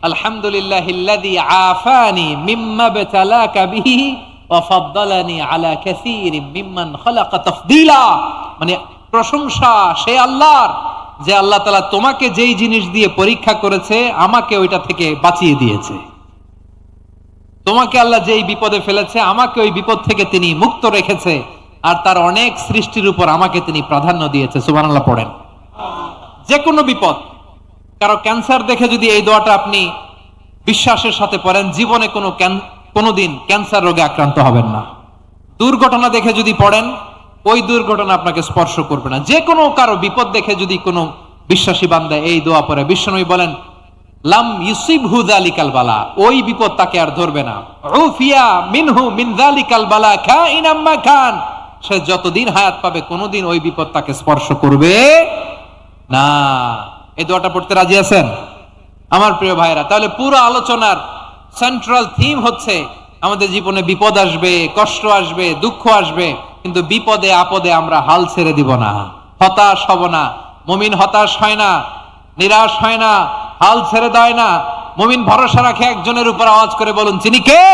আলহামদুলিল্লাহিল্লাযী আফানি মিম্মা বতালাকা বিহি ওয়া ফাদ্দালানি আলা কাসীরিম মিম্মান খালাকা তাফদীলা। মানে প্রশংসা সেই আল্লাহর, যে আল্লাহ তাআলা তোমাকে যেই জিনিস দিয়ে পরীক্ষা করেছে আমাকে ওইটা থেকে বাঁচিয়ে দিয়েছে। তোমাকে আল্লাহ যেই বিপদে ফেলেছে আমাকে ওই বিপদ থেকে তিনি মুক্ত রেখেছে, আর তার অনেক সৃষ্টির উপর আমাকে তিনি প্রাধান্য দিয়েছে। সুবহানাল্লাহ পড়েন। যে কোনো বিপদ, কারো ক্যান্সার দেখে যদি এই দোয়াটা আপনি বিশ্বাসের সাথে পড়েন, জীবনে কোনোদিন ক্যান্সার রোগে আক্রান্ত হবেন না। দুর্ঘটনা দেখে যদি পড়েন, ওই দুর্ঘটনা আপনাকে স্পর্শ করবে না। যে কোনো কারো বিপদ দেখে যদি কোনো বিশ্বাসী বান্দা এই দোয়া পড়ে, বিশ্বনবী বলেন লাম ইউসিবহু যালিকাল বালা, ওই বিপদ তাকে আর ধরবে না। উফিয়া মিনহু মিন যালিকাল বালা কাইনাম মা কান, সে যতদিন হায়াত পাবে কোনোদিন ওই বিপদ তাকে স্পর্শ করবে না। এই দোয়াটা পড়তে রাজি আছেন আমার প্রিয় ভাইরা? তাহলে পুরো আলোচনার সেন্ট্রাল থিম হচ্ছে আমাদের জীবনে বিপদ আসবে, কষ্ট আসবে, দুঃখ আসবে, কিন্তু বিপদে আপদে আমরা হাল ছেড়ে দিব না, হতাশ হব না। মুমিন হতাশ হয় না, নিরাশ হয় না, হাল ছেড়ে দেয় না। মুমিন ভরসা রাখে একজনের উপর। আওয়াজ করে বলুন, তিনি কে?